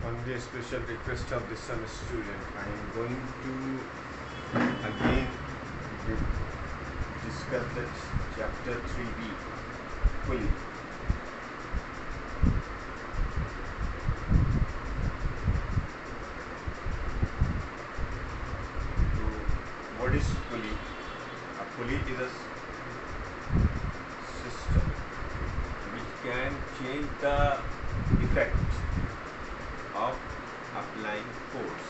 On the special request of the some student, I am going to again discuss that chapter 3b pulley. So, what is pulley? A pulley is a system which can change the effect of applying force.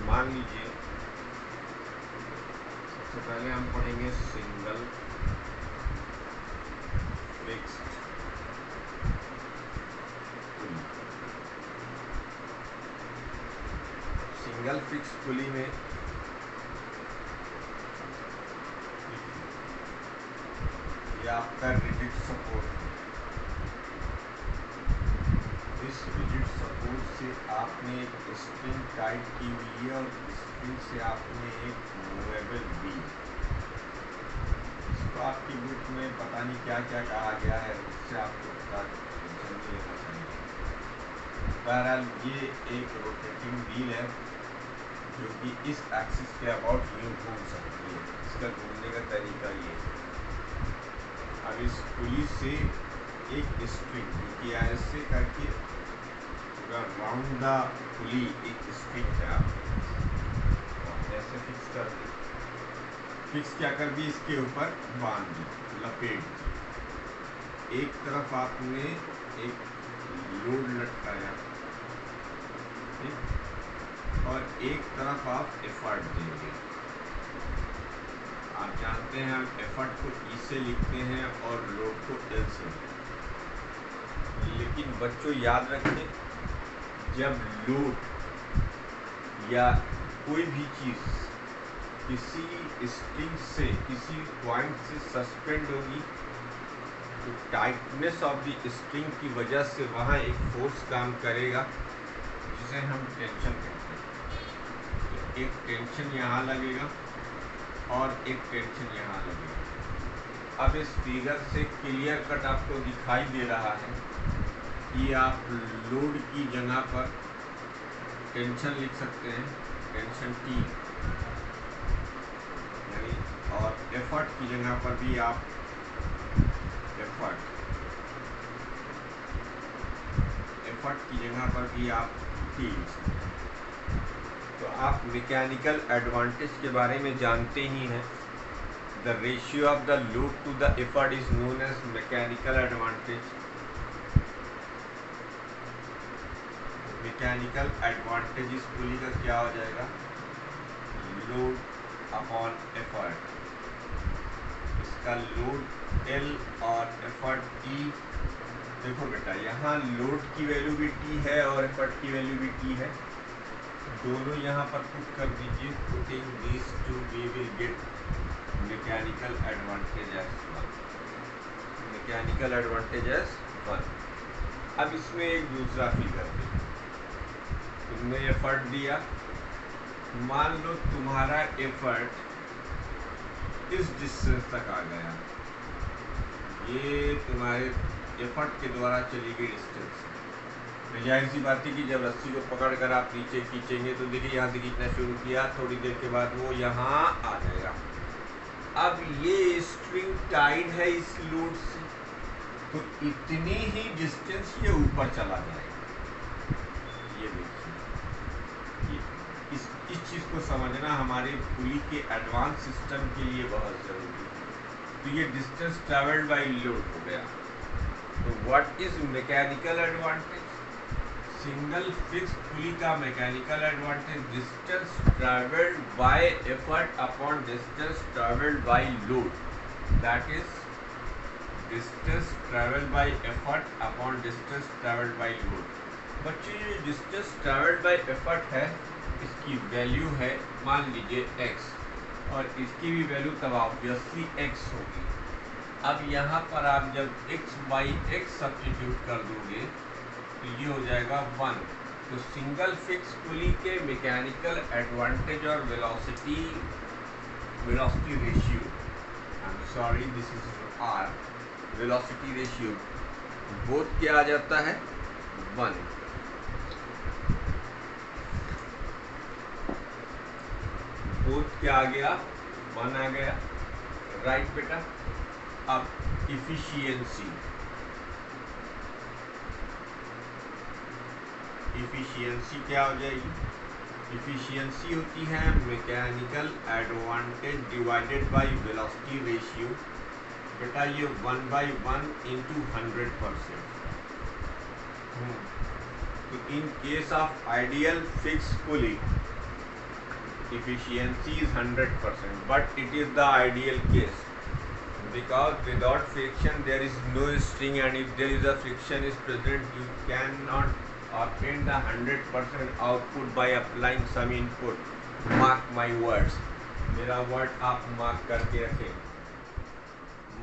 मान लीजिए सबसे पहले हम पढ़ेंगे single fixed पुली। Single fixed पुली में ये आपका rigid support, इस रिजिड सपोर्ट से आपने एक स्प्रिंग टाइट की हुई है और स्प्रिंग से आपने एक मूवेबल व्हील, इसको आपकी बुक में पता नहीं क्या क्या कहा गया है, उससे आपको पता टेंशन नहीं लेना चाहिए। बहरहाल ये एक रोटेटिंग व्हील है जो कि इस एक्सिस के अबाउट यूँ घूम सकती है। इसका घूमने का तरीका ये है, अब इस पुली से एक स्प्रिंग क्योंकि ऐसे करके राउंड द पुली एक स्प्रिंग है, आप ऐसे फिक्स कर दी, फिक्स क्या कर दी, इसके ऊपर बांध दी, लपेट दी। एक तरफ आपने एक लोड लटकाया, ठीक, और एक तरफ आप एफर्ट देंगे। आप जानते हैं हम एफर्ट को ई से लिखते हैं और लोड को एल से, लेकिन बच्चों याद रखें जब लोड या कोई भी चीज़ किसी स्प्रिंग से किसी पॉइंट से सस्पेंड होगी तो टाइटनेस ऑफ द स्प्रिंग की वजह से वहाँ एक फोर्स काम करेगा जिसे हम टेंशन कहते हैं। तो एक टेंशन यहाँ लगेगा और एक टेंशन यहाँ लगेगा। अब इस फिगर से क्लियर कट आपको दिखाई दे रहा है कि आप लोड की जगह पर टेंशन लिख सकते हैं, टेंशन टी यानी, और एफर्ट की जगह पर भी आप एफर्ट की जगह पर भी आप टी लिख सकते हैं। तो आप मैकेनिकल एडवांटेज के बारे में जानते ही हैं। The ratio of the load to the effort is known as mechanical advantage. Mechanical advantage इस पुली का क्या हो जाएगा, लोड अपॉन एफर्ट। इसका लोड एल और एफर्ट टी। देखो बेटा यहाँ लोड की वैल्यू भी टी है और एफर्ट की वैल्यू भी टी है, दोनों यहाँ पर पुट कर दीजिए। Putting this to we will get mechanical advantage as 1, mechanical advantage as 1। अब इसमें एक दूसरा फिगर देखो, तुमने एफर्ट दिया, मान लो तुम्हारा एफर्ट इस डिस्टेंस तक आ गया, ये तुम्हारे एफर्ट के द्वारा चली गई डिस्टेंस। जाहिर सी बात है कि जब रस्सी को पकड़कर आप नीचे खींचेंगे तो देखिए यहाँ से खींचना शुरू किया, थोड़ी देर के बाद वो यहाँ आ जाएगा। अब ये स्ट्रिंग टाइट है इस लोड से, तो इतनी ही डिस्टेंस ये ऊपर चला जाएगा। ये देखिए, इस चीज़ को समझना हमारे पुली के एडवांस सिस्टम के लिए बहुत ज़रूरी है। तो ये डिस्टेंस ट्रैवल्ड बाय लोड हो गया। तो what is mechanical advantage? Single fix pulley का mechanical advantage distance travelled by effort upon distance travelled by load, that is distance travelled by effort upon distance travelled by load. बच्चे ये distance travelled by effort है, इसकी value है मान लीजिए x, और इसकी भी वैल्यू तब ऑब्वियसली x होगी। अब यहाँ पर आप जब x बाई x सब्स्टिट्यूट कर दोगे तो ये हो जाएगा 1। तो सिंगल फिक्स पुली के मैकेनिकल एडवांटेज और velocity ratio, I am sorry this is r, velocity ratio both क्या आ जाता है 1। बोथ क्या आ गया, 1 आ गया, राइट बेटा। अब इफिशियंसी, इफिशियंसी क्या हो जाएगी, इफिशियंसी होती है mechanical advantage divided by velocity ratio. बेटा ये 1/1 इंटू 100%। तो in case of ideal fix pulley efficiency is 100%, but it is the ideal case because without friction there is no string, and if there is a friction is present you cannot obtain the 100% output by applying some input. Mark my words, मेरा word आप mark करके रखें।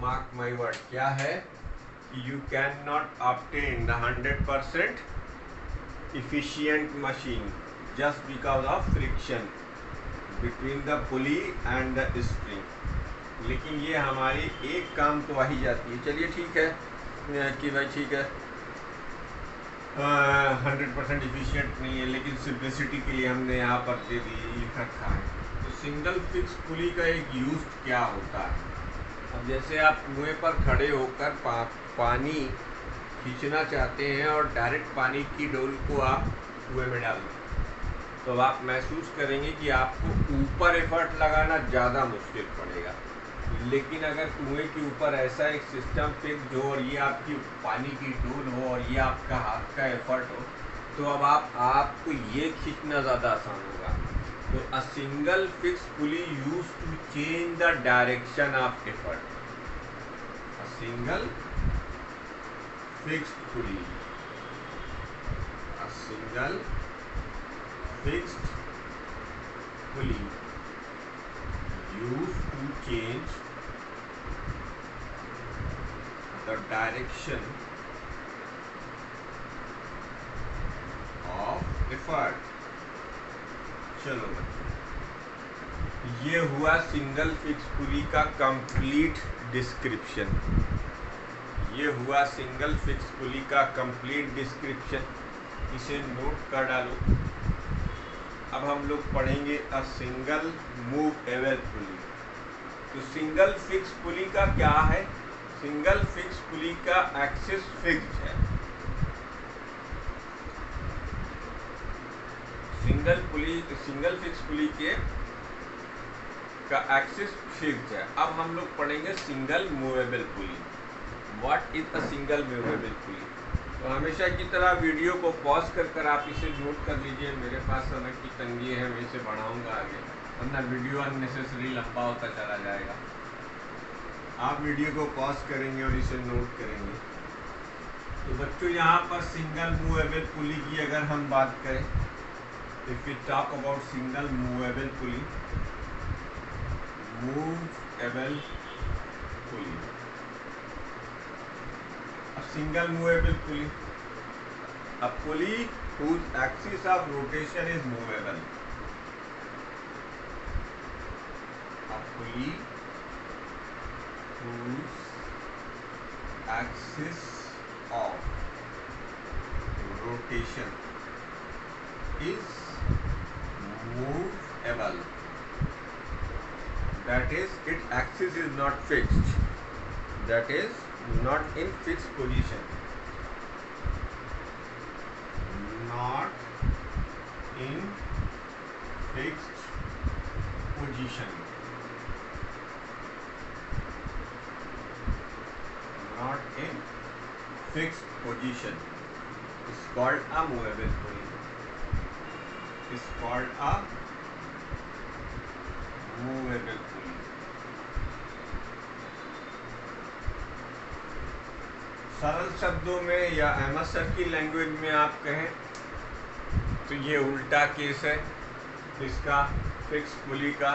Mark my word क्या है कि you cannot obtain the 100% efficient machine just because of friction between the pulley and the spring. लेकिन ये हमारी एक काम तो आ ही जाती है। चलिए ठीक है कि भाई ठीक है 100% इफिशियंट नहीं है, लेकिन सिंप्लिसिटी के लिए हमने यहाँ पर दे दी लिख रखा है। तो सिंगल फिक्स पुली का एक यूज क्या होता है। अब जैसे आप कुएं पर खड़े होकर पानी खींचना चाहते हैं और डायरेक्ट पानी की डोल को आप कुएं में डाल दें, तो आप महसूस करेंगे कि आपको ऊपर एफर्ट लगाना ज़्यादा मुश्किल पड़ेगा। लेकिन अगर कुएं के ऊपर ऐसा एक सिस्टम फिक्स हो और ये आपकी पानी की डोल हो और ये आपका हाथ का एफर्ट हो, तो अब आपको ये खींचना ज़्यादा आसान होगा। तो a single fix pulley use to change the direction of effort. A single fixed pulley, a single fixed pulley used to change the direction of effort। चलो ये हुआ सिंगल फिक्स पुली का कंप्लीट डिस्क्रिप्शन। ये हुआ single fix pulley का complete description. इसे note कर डालो। अब हम लोग पढ़ेंगे अ सिंगल मूवेबल पुली। तो सिंगल फिक्स पुली का क्या है, सिंगल फिक्स पुली का एक्सिस फिक्स्ड है। सिंगल फिक्स पुली के का एक्सिस फिक्स्ड है। अब हम लोग पढ़ेंगे single movable pulley. What is a single movable pulley. तो हमेशा की तरह वीडियो को पॉज कर आप इसे नोट कर लीजिए। मेरे पास समय की तंगी है, मैं इसे बढ़ाऊंगा आगे, वरना वीडियो अननेसेसरी लंबा होता चला जाएगा। आप वीडियो को पॉज करेंगे और इसे नोट करेंगे। तो बच्चों यहाँ पर सिंगल मूवेबल पुली की अगर हम बात करें, if we talk about single movable pulley, movable pulley, single movable pulley, a pulley whose axis of rotation is movable, a pulley whose axis of rotation is movable, that is its axis is not fixed, that is not in fixed position, not in fixed position, not in fixed position is called a movable pulley, is called a movable pulley। सरल शब्दों में या Ahmad sir की language में आप कहें तो ये उल्टा केस है इसका फिक्स पुली का।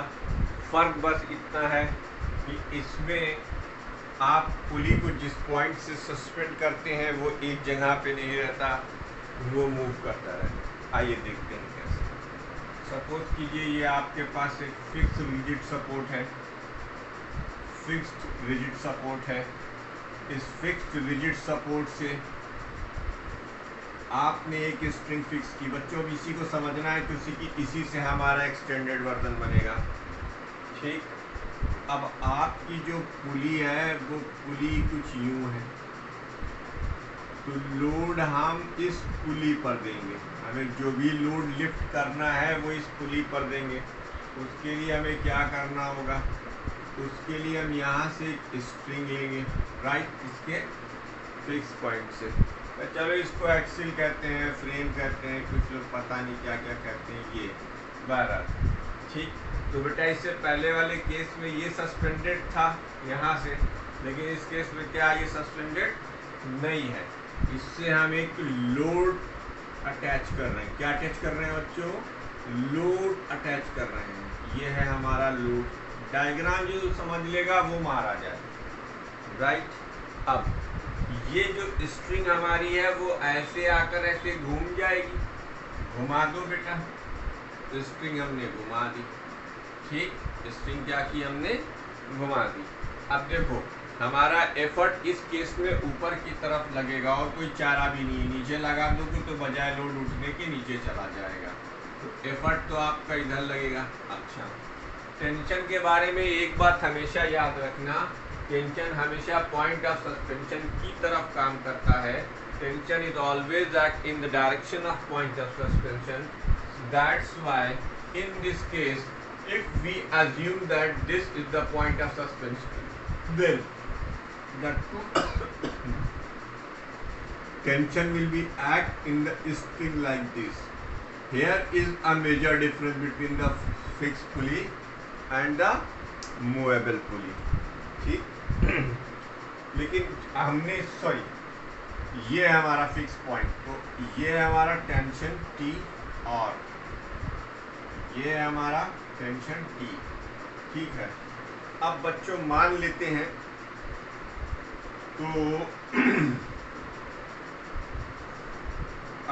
फर्क बस इतना है कि इसमें आप पुली को जिस पॉइंट से सस्पेंड करते हैं वो एक जगह पे नहीं रहता, वो मूव करता रहता। आइए देखते हैं कैसे। सपोज कीजिए ये आपके पास एक फिक्स रिजिड सपोर्ट है, फिक्स्ड रिजिड सपोर्ट है। इस फिक्स्ड रिजिड सपोर्ट से आपने एक स्ट्रिंग फिक्स की, बच्चों अब इसी को समझना है क्योंकि इसी से हमारा एक्सटेंडेड वर्जन बनेगा। ठीक, अब आपकी जो पुली है वो पुली कुछ यूं है, तो लोड हम इस पुली पर देंगे, हमें जो भी लोड लिफ्ट करना है वो इस पुली पर देंगे। उसके लिए हमें क्या करना होगा, उसके लिए हम यहाँ से एक स्ट्रिंग लेंगे, राइट, इसके फिक्स पॉइंट से। तो चलो इसको एक्सिल कहते हैं, फ्रेम कहते हैं, कुछ लोग पता नहीं क्या क्या कहते हैं, ये 12। ठीक, तो बेटा इससे पहले वाले केस में ये सस्पेंडेड था यहाँ से, लेकिन इस केस में क्या ये सस्पेंडेड नहीं है, इससे हम एक लोड अटैच कर रहे हैं। क्या अटैच कर रहे हैं बच्चों, लोड अटैच कर रहे हैं। ये है हमारा लोड, डायग्राम जो समझ लेगा वो मारा जाए, राइट। अब ये जो स्ट्रिंग हमारी है वो ऐसे आकर ऐसे घूम जाएगी, घुमा दो बेटा, तो स्ट्रिंग हमने घुमा दी। ठीक, स्ट्रिंग क्या की हमने, घुमा दी। अब देखो हमारा एफर्ट इस केस में ऊपर की तरफ लगेगा और कोई चारा भी नहीं, नीचे लगा दोगे तो बजाय लोड उठने के नीचे चला जाएगा, तो एफर्ट तो आपका इधर लगेगा। अच्छा, टेंशन के बारे में एक बात हमेशा याद रखना, टेंशन हमेशा पॉइंट ऑफ सस्पेंशन की तरफ काम करता है। Tension is always act in the direction of point of suspension. That's why in this case if we assume that this is the point of suspension, then the tension will be act in the string like this. Here is a major difference between the fixed pulley and the movable pulley. ठीक, लेकिन हमने ये हमारा fix point, तो ये हमारा tension T और ये हमारा टेंशन T। ठीक है, अब बच्चों मान लेते हैं, तो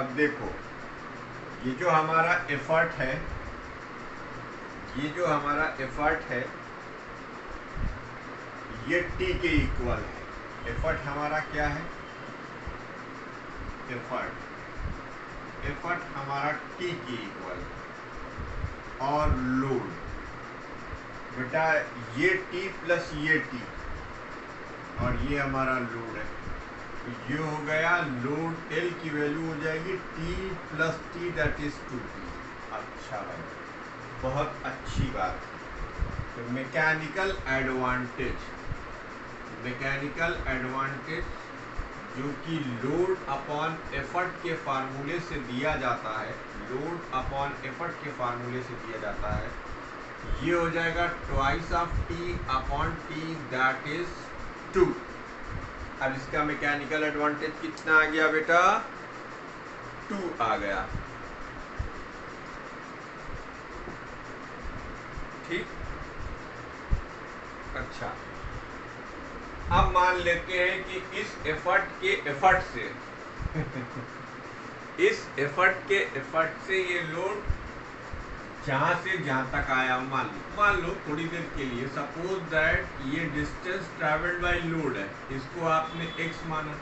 अब देखो ये जो हमारा एफर्ट है, ये जो हमारा एफर्ट है ये T के इक्वल है। एफर्ट हमारा क्या है, एफर्ट हमारा T के इक्वल, और लोड बेटा ये T प्लस ये T, और ये हमारा लोड है, तो ये हो गया लोड, L की वैल्यू हो जाएगी T plus T, that is 2T। अच्छा भाई, बहुत अच्छी बात। तो मैकेनिकल एडवांटेज जो कि लोड अपॉन एफर्ट के फार्मूले से दिया जाता है, लोड अपॉन एफर्ट के फार्मूले से दिया जाता है, ये हो जाएगा twice of T upon T, that is 2। अब इसका मैकेनिकल एडवांटेज कितना आ गया बेटा, 2 आ गया। ठीक, अच्छा, अब मान लेते हैं कि इस एफर्ट से ये लोड जहां से जहां तक आया, मान लो थोड़ी देर के लिए, सपोज दैट ये डिस्टेंस ट्रैवल्ड बाय लोड है, इसको आपने x माना,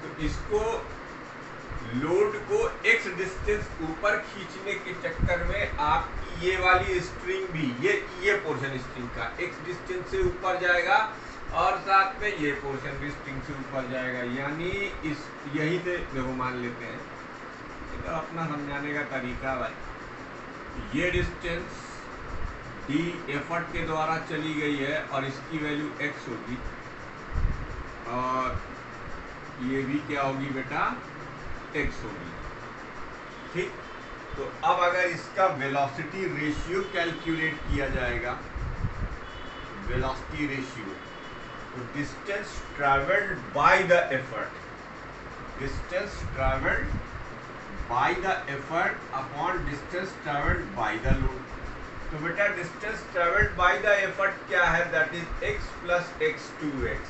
तो इसको लोड को x डिस्टेंस ऊपर खींचने के चक्कर में आपकी ये वाली स्ट्रिंग भी, ये पोर्शन स्ट्रिंग का x डिस्टेंस से ऊपर जाएगा, और साथ में ये पोर्शन भी स्ट्रिंग से ऊपर जाएगा। यानी इस यही से देखो मान लेते हैं, तो अपना समझाने का तरीका भाई, ये डिस्टेंस d एफर्ट के द्वारा चली गई है और इसकी वैल्यू x होगी, और ये भी क्या होगी बेटा, x होगी। ठीक, तो अब अगर इसका वेलोसिटी रेशियो कैलकुलेट किया जाएगा, वेलोसिटी रेशियो, तो distance travelled by the effort, distance travelled by the effort upon distance travelled by the load. तो बेटा distance travelled by the effort क्या है, that is x plus x 2x,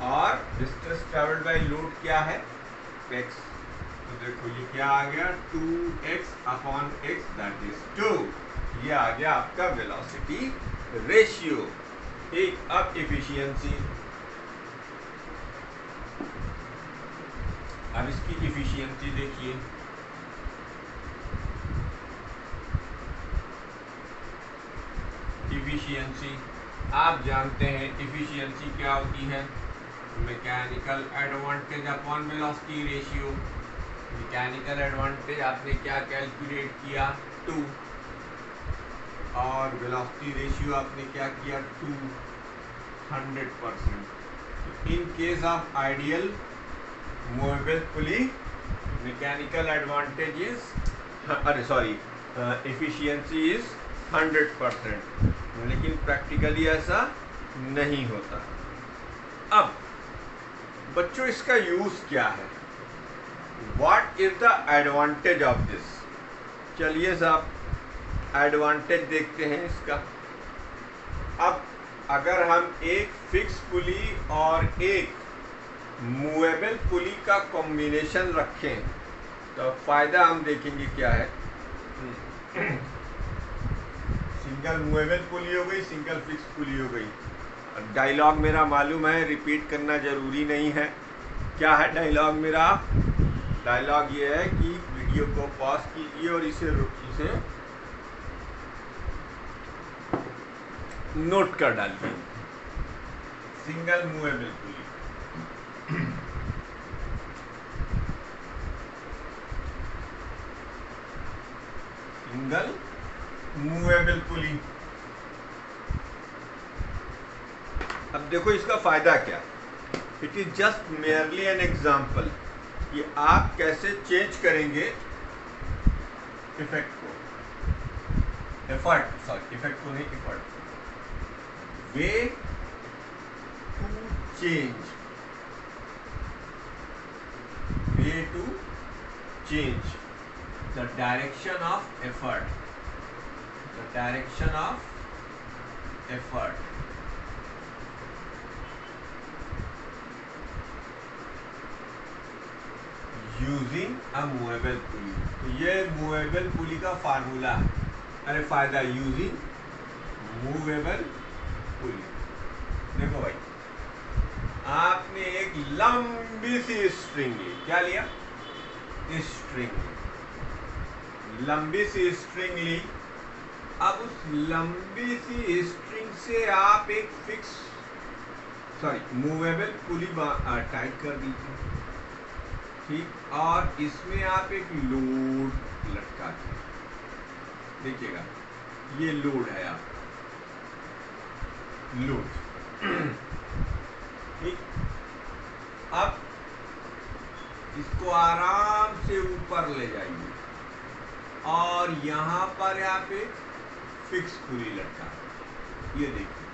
और distance travelled by load क्या है, x। तो देखो ये क्या आ गया, 2x upon x, that is 2। ये आ गया आपका वेलोसिटी रेशियो। ठीक, अब एफिशिएंसी, अब इसकी इफिशियंसी देखिए, इफिशियंसी आप जानते हैं इफिशियंसी क्या होती है, mechanical advantage upon velocity ratio. Mechanical advantage आपने क्या कैलकुलेट किया 2, और वेलोसिटी रेशियो आपने क्या किया 200%। In case of ideal movable pulley mechanical advantage is efficiency is 100%, लेकिन प्रैक्टिकली ऐसा नहीं होता। अब बच्चों इसका यूज क्या है, what is the advantage of this? चलिए साहब एडवांटेज देखते हैं इसका। अब अगर हम एक फिक्स पुली और एक मूवेबल पुली का कॉम्बिनेशन रखें तो फायदा हम देखेंगे क्या है। सिंगल मूवेबल पुली हो गई, सिंगल फिक्स पुली हो गई। डायलॉग मेरा मालूम है, रिपीट करना जरूरी नहीं है। क्या है डायलॉग मेरा? डायलॉग ये है कि वीडियो को पॉज कीजिए और इसे नोट कर डालिए। सिंगल मूवेबल पुली, सिंगल मूवेबल पुली। अब देखो इसका फायदा क्या, it is just merely an example. ये आप कैसे चेंज करेंगे इफेक्ट को, इफेक्ट को नहीं, effort, way to change the direction of effort, using a movable pulley. तो ये मूवेबल पुली का फार्मूला है, अरे फायदा यूजिंग मूवेबल पुली। देखो भाई, आपने एक लंबी सी स्ट्रिंग ली, क्या लिया? स्ट्रिंग, लंबी सी स्ट्रिंग ली। अब उस लंबी सी स्ट्रिंग से आप एक फिक्स मूवेबल पुली टाइट कर दीजिए, ठीक, और इसमें आप एक लोड लटका दीजिए। देखिएगा ये लोड है आपका, लोड, ठीक। अब इसको आराम से ऊपर ले जाइए और यहां पर आप एक फिक्स पुली लटका, ये देखिए,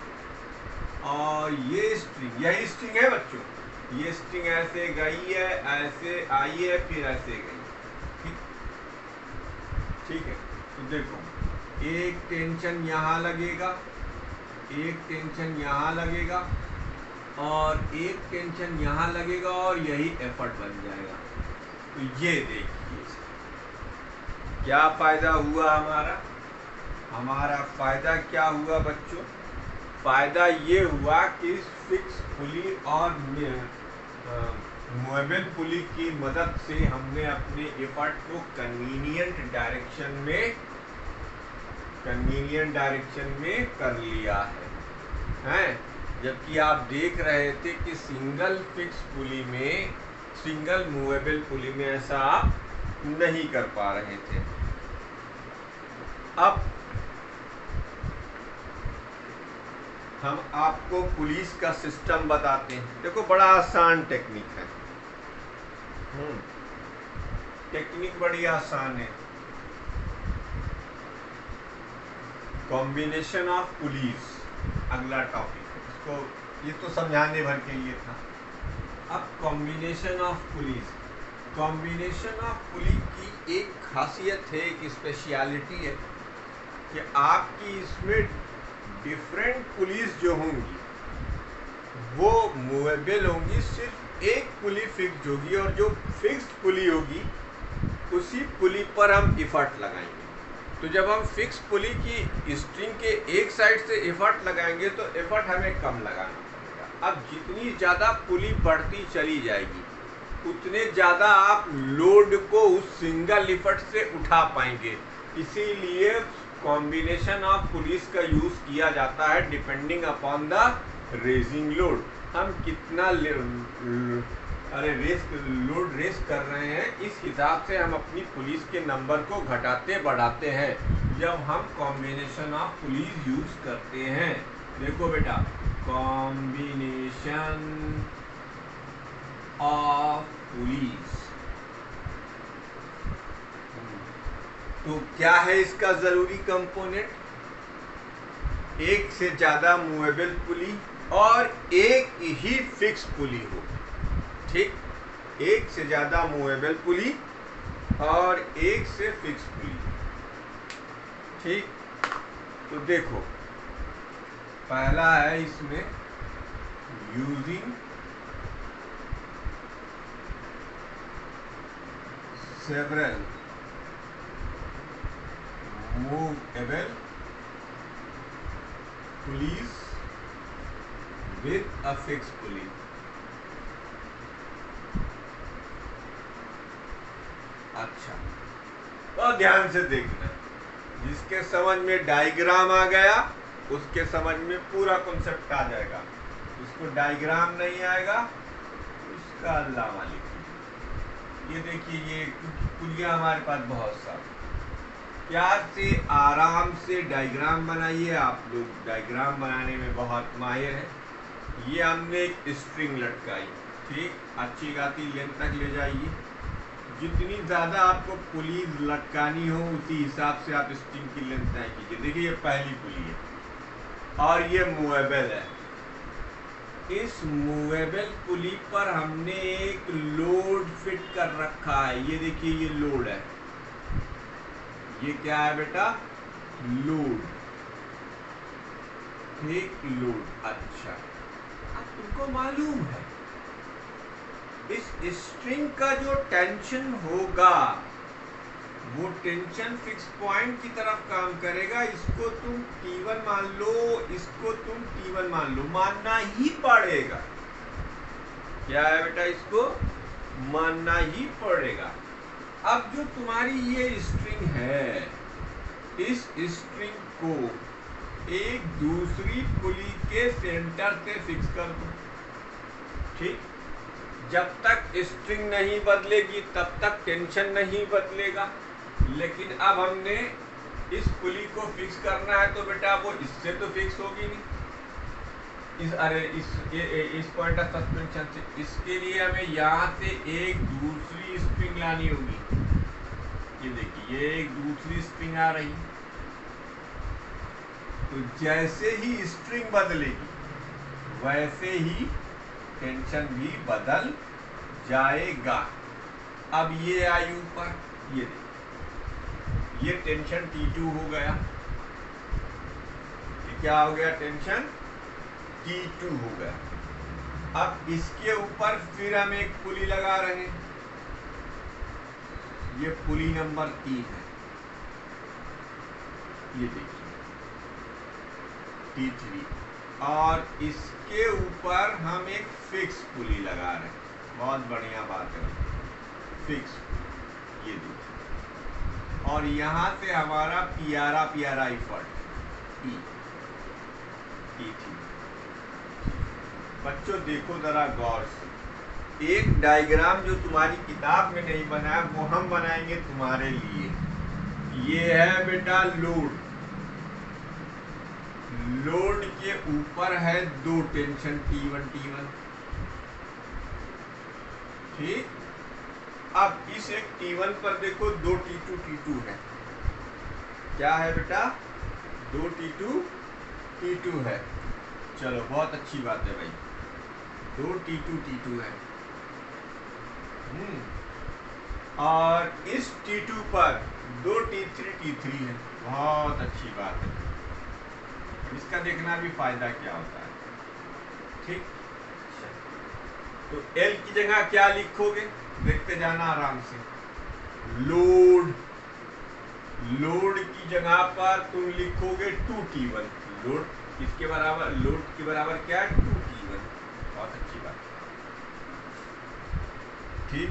और ये स्ट्रिंग, यही स्ट्रिंग है बच्चों, ये स्ट्रिंग ऐसे गई है, ऐसे आई है, फिर ऐसे गई, ठीक है। तो देखो एक टेंशन यहाँ लगेगा, एक टेंशन यहाँ लगेगा, और एक टेंशन यहाँ लगेगा, और यही एफर्ट बन जाएगा। तो ये देखिए क्या फायदा हुआ हमारा फायदा क्या हुआ बच्चों? फायदा ये हुआ कि फिक्स पुली और मूवेबल पुली की मदद से हमने अपने एफर्ट को कन्वीनियंट डायरेक्शन में कर लिया है। जबकि आप देख रहे थे कि सिंगल मूवेबल पुली में ऐसा आप नहीं कर पा रहे थे। अब हम आपको पुलिस का सिस्टम बताते हैं। देखो बड़ा आसान टेक्निक है, टेक्निक बड़ी आसान है। कॉम्बिनेशन ऑफ पुलिस अगला टॉपिक है, इसको ये तो समझाने भर के लिए था। अब कॉम्बिनेशन ऑफ पुलिस की एक खासियत है, एक स्पेशलिटी है कि आपकी इसमें डिफरेंट पुलिस जो होंगी वो मूवेबल होंगी, सिर्फ एक पुली फिक्स्ड होगी, और जो फिक्स्ड पुली होगी उसी पुली पर हम एफर्ट लगाएंगे। तो जब हम फिक्स पुली की स्ट्रिंग के एक साइड से एफर्ट लगाएंगे तो एफर्ट हमें कम लगाना पड़ेगा। अब जितनी ज़्यादा पुली बढ़ती चली जाएगी उतने ज़्यादा आप लोड को उस सिंगल लिफ्ट से उठा पाएंगे। इसीलिए कॉम्बिनेशन ऑफ पुलिस का यूज़ किया जाता है depending upon the raising load. हम कितना लोड रेस कर रहे हैं, इस हिसाब से हम अपनी पुलिस के नंबर को घटाते बढ़ाते हैं जब हम कॉम्बिनेशन ऑफ पुलिस यूज़ करते हैं। देखो बेटा, कॉम्बिनेशन ऑफ पुलिस, तो क्या है इसका जरूरी कंपोनेंट? एक से ज्यादा मूवेबल पुली और एक ही फिक्स पुली हो। ठीक, एक से ज्यादा मूवेबल पुली और एक से फिक्स पुली। ठीक, तो देखो पहला है इसमें using several movable pulleys with a fix pulley. अच्छा, तो ध्यान से देखना, जिसके समझ में डायग्राम आ गया उसके समझ में पूरा कॉन्सेप्ट आ जाएगा। जिसको डायग्राम नहीं आएगा उसका अल्लाह मालिक। ये देखिए, ये पुलिया हमारे पास बहुत सारी, प्यार से आराम से डायग्राम बनाइए। आप लोग डायग्राम बनाने में बहुत माहिर हैं। ये हमने एक स्ट्रिंग लटकाई, ठीक, अच्छी खासी लेंथ तक ले जाइए। जितनी ज़्यादा आपको पुली लटकानी हो उसी हिसाब से आप स्ट्रिंग की लेंथ तय कीजिए। देखिए, ये पहली पुली है और ये मूवेबल है। इस मूवेबल पुली पर हमने एक लोड फिट कर रखा है। ये देखिए, ये लोड है। ये क्या है बेटा? लोड। ठीक, लोड। अच्छा, अब तुमको मालूम है इस स्ट्रिंग का जो टेंशन होगा वो टेंशन फिक्स पॉइंट की तरफ काम करेगा। इसको तुम T1 मान लो, इसको तुम T1 मान लो, मानना ही पड़ेगा। क्या है बेटा? इसको मानना ही पड़ेगा। अब जो तुम्हारी ये स्ट्रिंग है, इस स्ट्रिंग को एक दूसरी पुली के सेंटर से फिक्स कर दो। ठीक, जब तक स्ट्रिंग नहीं बदलेगी तब तक टेंशन नहीं बदलेगा। लेकिन अब हमने इस पुली को फिक्स करना है तो बेटा वो इससे तो फिक्स होगी नहीं, इस पॉइंट ऑफ सस्पेंशन से। इसके लिए हमें यहाँ से एक दूसरी स्ट्रिंग लानी होगी। ये देखिए, ये एक दूसरी स्ट्रिंग आ रही। तो जैसे ही स्ट्रिंग बदलेगी वैसे ही टेंशन भी बदल जाएगा। अब ये आई ऊपर, ये टेंशन T2 हो गया। ये क्या हो गया? टेंशन T2 हो गया। अब इसके ऊपर फिर हम एक पुली लगा रहे हैं। ये पुली नंबर 3 है। ये देखिए T3, और इसके ऊपर हम एक फिक्स पुली लगा रहे हैं। बहुत बढ़िया बात है, फिक्स। ये देखिए, और यहाँ से हमारा प्यारा इफर्ट T3। बच्चों देखो जरा गौर से, एक डायग्राम जो तुम्हारी किताब में नहीं बना है वो हम बनाएंगे तुम्हारे लिए। ये है बेटा लोड। लोड के ऊपर है दो टेंशन T1 T1। ठीक, अब इस एक T1 पर देखो दो T2 T2 है। क्या है बेटा? दो T2 T2 है। चलो, बहुत अच्छी बात है भाई, दो T2 T2 है। और इस T2 पर दो T3 T3 है। बहुत अच्छी बात है। इसका देखना भी फायदा क्या होता है। ठीक, तो L की जगह क्या लिखोगे? देखते जाना आराम से। लोड, लोड की जगह पर तुम लिखोगे 2T1। लोड किसके बराबर? लोड के बराबर क्या है? 2T1। बहुत अच्छी बात। ठीक।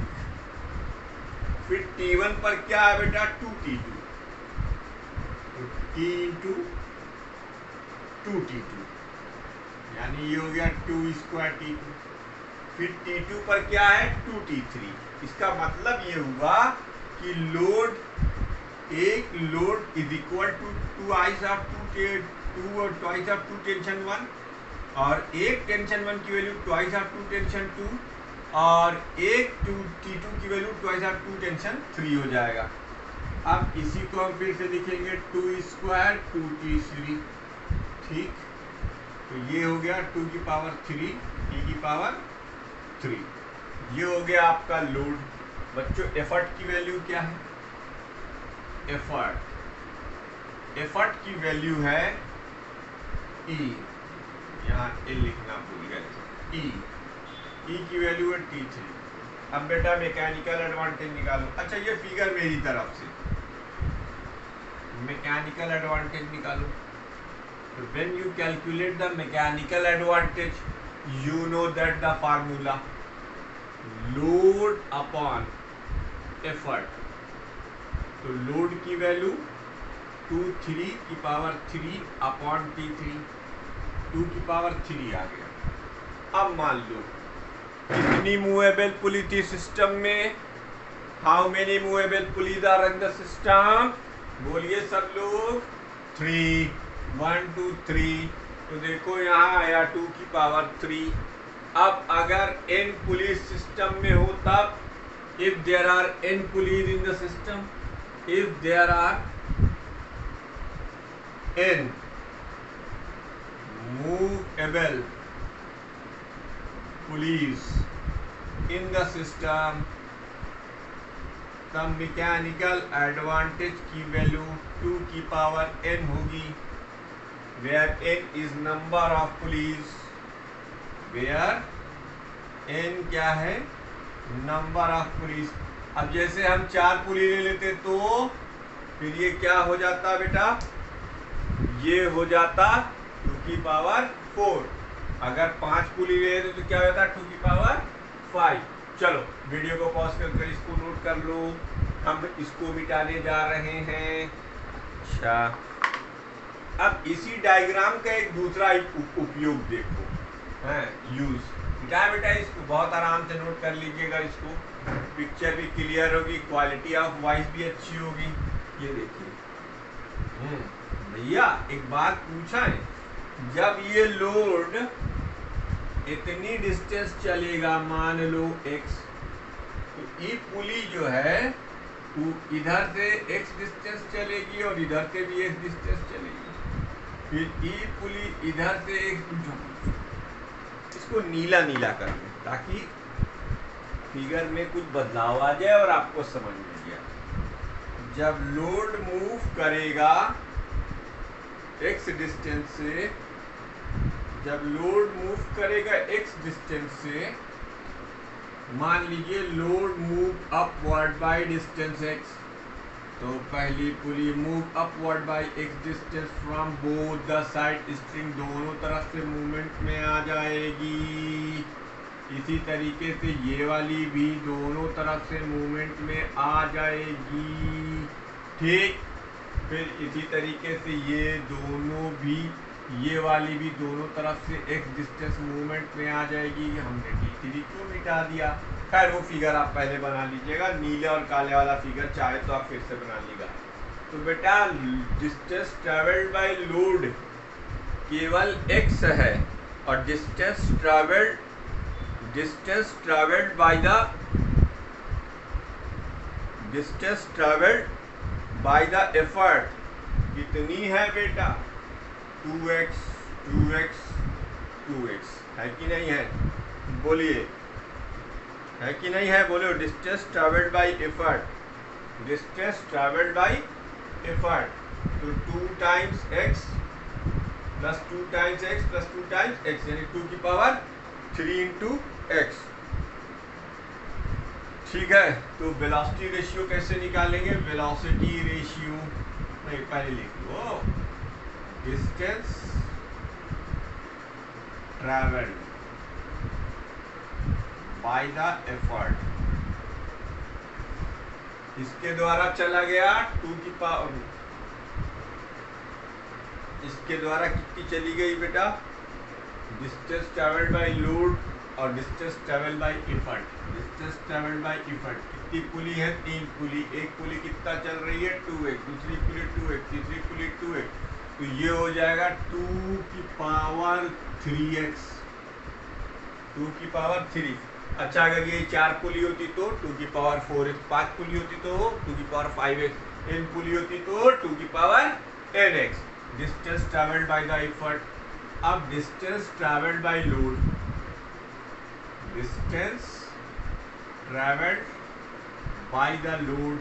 फिर T1 पर क्या है बेटा, 2T2, तो T इंटू 2T2, यानी ये हो गया 2² T2। फिर T2 पर क्या है, 2T3। इसका मतलब ये हुआ कि एक load is equal to twice of to tension 1, और एक टेंशन 1 की value twice of to tension 2, और एक T2 की value twice of to tension 3 हो जाएगा। अब इसी को हम फिर से लिखेंगे 2² 2T3, ठीक। तो ये हो गया 2 की पावर 3 T की पावर 3। ये हो गया आपका लोड। बच्चों एफर्ट की वैल्यू क्या है, एफर्ट की वैल्यू है E, यहाँ E लिखना भूल गए, E की वैल्यू है T3। अब बेटा मैकेनिकल एडवांटेज निकालो। अच्छा ये फिगर मेरी तरफ से, मैकेनिकल एडवांटेज निकालो। When you calculate the mechanical advantage, you know that the formula load upon effort। तो लोड की वैल्यू 2 की पावर 3 अपॉन T3, 2 की पावर 3 आ गया। अब मान लो कितनी मूवेबल पुली थी सिस्टम में, how many movable pulleys are in the system, बोलिए सब लोग, 3, 1 2 3। तो देखो यहाँ आया 2 की पावर 3। अब अगर n पुलिस सिस्टम में हो तब, if there are n pulleys in the system, if there are n movable pulleys in the system, तब मैकेनिकल एडवांटेज की वैल्यू 2 की पावर n होगी, where n is number of pulleys, where n क्या है, number of police. अब जैसे हम 4 पुली ले लेते तो फिर ये क्या हो जाता बेटा, ये हो जाता 2 की पावर 4। अगर 5 पुली ले लेते तो क्या हो जाता, 2 की पावर 5। चलो वीडियो को पॉज करके इसको नोट कर लो, हम इसको मिटाने जा रहे हैं। अच्छा अब इसी डायग्राम का एक दूसरा उपयोग देखो, है यूज। क्या बेटा इसको बहुत आराम से नोट कर लीजिएगा, इसको पिक्चर भी क्लियर होगी, क्वालिटी ऑफ वॉइस भी अच्छी होगी। ये देखिए भैया एक बात पूछा है, जब ये लोड इतनी डिस्टेंस चलेगा, मान लो x, तो ई पुली जो है वो इधर से x डिस्टेंस चलेगी और इधर से भी x डिस्टेंस चलेगी। फिर ई पुली इधर से x, इसको नीला नीला कर लें ताकि फिगर में कुछ बदलाव आ जाए और आपको समझ में आए। जब लोड मूव करेगा x डिस्टेंस से, जब लोड मूव करेगा x डिस्टेंस से, मान लीजिए load move upward by distance x, तो पहली pulley move upward by x distance from both the side string, दोनों तरफ से मूवमेंट में आ जाएगी। इसी तरीके से ये वाली भी दोनों तरफ से मूवमेंट में आ जाएगी, ठीक। फिर इसी तरीके से ये दोनों भी, ये वाली भी दोनों तरफ से x डिस्टेंस मूवमेंट में आ जाएगी। हमने T3 क्यों मिटा दिया, खैर वो फिगर आप पहले बना लीजिएगा, नीले और काले वाला फिगर चाहे तो आप फिर से बना लीजिएगा। तो बेटा डिस्टेंस ट्रेवल्ड बाय लोड केवल x है, और distance travelled by the effort कितनी है बेटा, 2x 2x 2x, है कि नहीं है, बोलिए है कि नहीं है, बोलो। Distance travelled bye effort, distance travelled bye effort, तो 2 times x plus 2 times x plus 2 times x, यानी 2 की पावर 3 इंटू x, ठीक है। तो वेलोसिटी रेशियो कैसे निकालेंगे, वेलोसिटी रेशियो नहीं पहले लिख लो, distance travelled by the effort इसके द्वारा चला गया 2 की पावर, इसके द्वारा कितनी चली गई बेटा, डिस्टेंस ट्रेवल्ड बाय लोड और distance travel by effort. Distance travelled bye effort कितनी पुली है, 3 पुली। एक पुली कितना चल रही है, 2x, दूसरी पुली 2x, तीसरी पुली 2x, तो ये हो जाएगा 2 की पावर 3x, 2 की पावर 3। अच्छा, अगर ये 4 पुली होती तो 2 की पावर 4x, 5 पुली होती तो 2 की पावर 5x, n पुली होती तो 2 की power nx। Distance travelled by the effort. अब distance travelled by load, distance travelled by the load.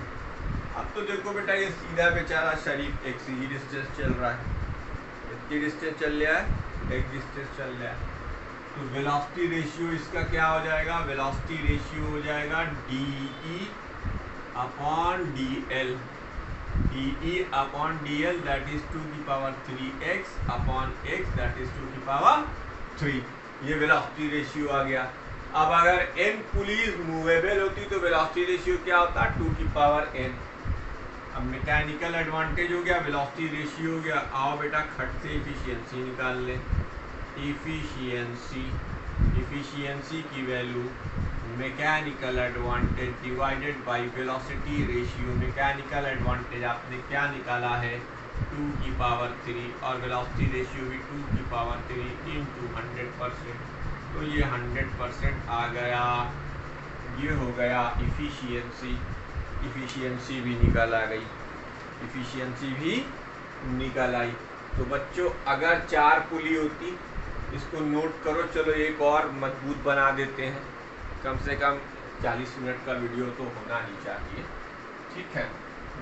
अब तो देखो बेटा, ये सीधा बेचारा शरीर एक ही डिस्टेंस चल रहा है, इतनी डिस्टेंस चल रहा है, एक डिस्टेंस चल रहा है, तो वेलोसिटी रेशियो इसका क्या हो जाएगा, वेलोसिटी रेशियो हो जाएगा DE upon DL, DE upon DL that is 2 की power 3x upon x that is 2 की पावर 3। ये वेलोसिटी रेशियो आ गया। अब अगर n पुलीज मूवेबल होती तो वेलोसिटी रेशियो क्या होता, 2 की पावर n। अब मैकेनिकल एडवांटेज हो गया, वेलोसिटी रेशियो हो गया। आओ बेटा खट से इफिशियंसी निकाल लें। इफिशियंसी की value mechanical advantage divided by velocity ratio. Mechanical advantage आपने क्या निकाला है, 2 की पावर 3, और वेलोसिटी रेशियो भी 2 की पावर 3 इंटू 100%, तो ये 100% आ गया। ये हो गया इफिशियंसी। इफिशियंसी भी निकल आ गई, इफिशियंसी भी निकल आई। तो बच्चों अगर 4 पुली होती, इसको नोट करो, चलो एक और मजबूत बना देते हैं, कम से कम 40 मिनट का वीडियो तो होना ही चाहिए, ठीक है।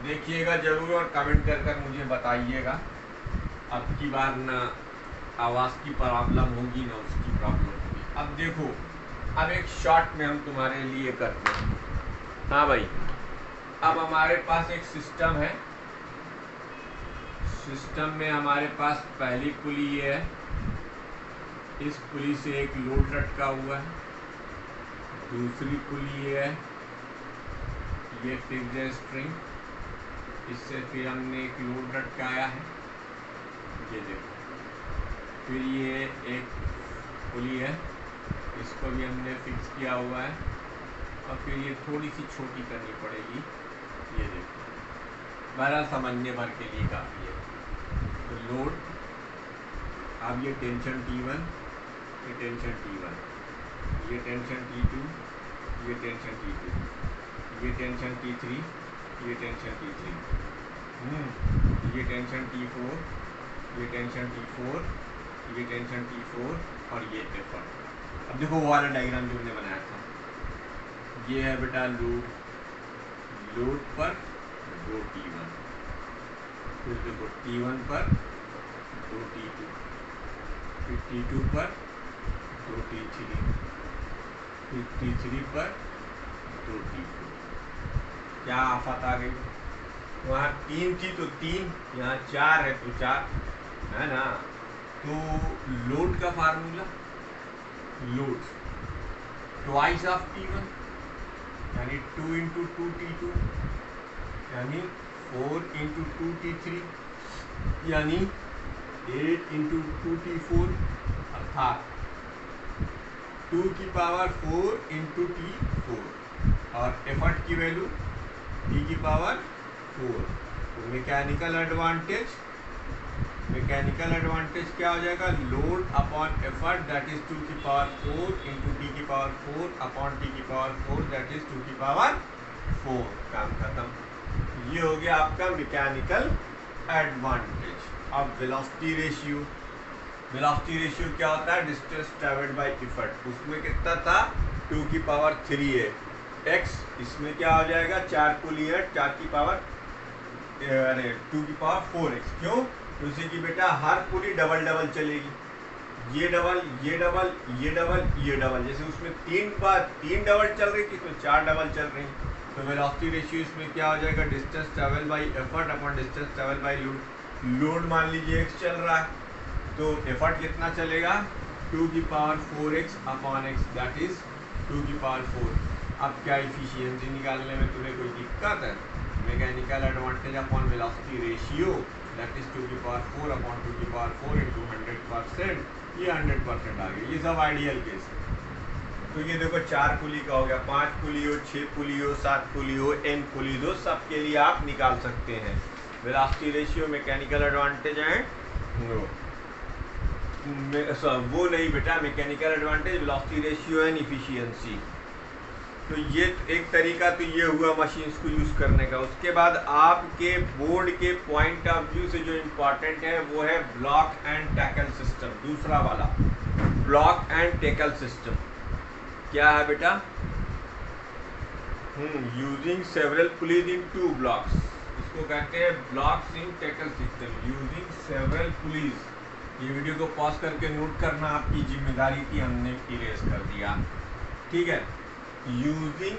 देखिएगा जरूर और कमेंट कर मुझे बताइएगा। अब की बार ना आवाज़ की प्रॉब्लम होगी ना उसकी प्रॉब्लम होगी। अब देखो, अब एक शॉर्ट में हम तुम्हारे लिए करते हैं। हाँ भाई, अब हमारे पास एक सिस्टम है, सिस्टम में हमारे पास पहली पुली ये है, इस पुली से एक लोड लटका हुआ है, दूसरी पुली ये है, ये फिक्स्ड स्ट्रिंग, इससे फिर हमने एक लोड लटकाया है, ये देखो। फिर ये एक पुली है, इसको भी हमने फिक्स किया हुआ है, और फिर ये थोड़ी सी छोटी करनी पड़ेगी, ये देखो। बहरहाल समझने भर के लिए काफ़ी है। तो लोड, अब ये टेंशन T1, ये टेंशन T1, ये टेंशन T2, ये टेंशन T2, ये टेंशन T3, ये टेंशन T3, ये टेंशन T4, ये टेंशन T4, ये टेंशन T4, और ये एफर्ट। अब देखो वो वाला डायग्राम जो हमने बनाया था, ये है बेटा लोड, लोड पर 2 T1, फिर देखो T1 पर 2 T2, फिर T2 पर 2 T3, फिर T3 पर 2 T4। क्या आफत आ गई, वहाँ 3 थी तो 3, यहाँ 4 है तो 4, है ना। तो लोड का formula, load twice of T1 यानी 2 इंटू 2 T2 यानी 4 इंटू 2 T3 यानी 8 इंटू 2 T4, अर्थात 2 की पावर 4 इंटू T4, और एफर्ट की वैल्यू T की पावर 4। तो मैकेनिकल एडवांटेज क्या हो जाएगा, load upon effort that is 2 की पावर 4 इंटू टी की पावर 4 अपॉन टी की पावर 4 दैट इज 2 की पावर 4। काम खत्म। ये हो गया आपका मैकेनिकल एडवांटेज। अब वेलोसिटी रेशियो, वेलोसिटी रेशियो क्या होता है, डिस्टेंस ट्रैवल्ड बाय एफर्ट। उसमें कितना था, 2 की पावर 3 है x, इसमें क्या हो जाएगा, 4 पुली है, 4 की पावर 2 की पावर 4x। क्यों, जैसे कि बेटा हर पुली डबल डबल चलेगी, ये डबल, ये डबल, ये डबल, ये डबल। जैसे उसमें 3 डबल चल रही थी, इसमें 4 डबल चल रही। तो वेलोसिटी रेशियो इसमें क्या हो जाएगा, distance travel by effort upon distance travel by load. Load मान लीजिए x चल रहा है, तो एफर्ट कितना चलेगा, 2 की power 4x upon x that is 2 की पावर 4। अब क्या इफिशियंसी निकालने में तुम्हें कोई दिक्कत है? Mechanical advantage upon velocity ratio that is 2⁴ upon 2⁴ into 100%, ये 100% आ गया। ये सब आइडियल केस है। तो ये देखो 4 पुली का हो गया, 5 पुली हो, 6 पुली हो, 7 पुली हो, n पुली हो, सबके लिए आप निकाल सकते हैं। वेलोसिटी रेशियो मैकेनिकल एडवांटेज है वो नहीं बेटा, mechanical advantage velocity ratio and efficiency. तो ये एक तरीका तो ये हुआ मशीन्स को यूज करने का। उसके बाद आपके बोर्ड के पॉइंट ऑफ व्यू से जो इम्पोर्टेंट है वो है ब्लॉक एंड टैकल सिस्टम। दूसरा वाला ब्लॉक एंड टैकल सिस्टम क्या है बेटा? यूजिंग सेवरल पुलीज इन 2 ब्लॉक्स, इसको कहते हैं ब्लॉक्स इन tackle system using several pulleys. ये वीडियो को पॉज करके नोट करना आपकी जिम्मेदारी थी, हमने इरेज कर दिया। ठीक है, यूजिंग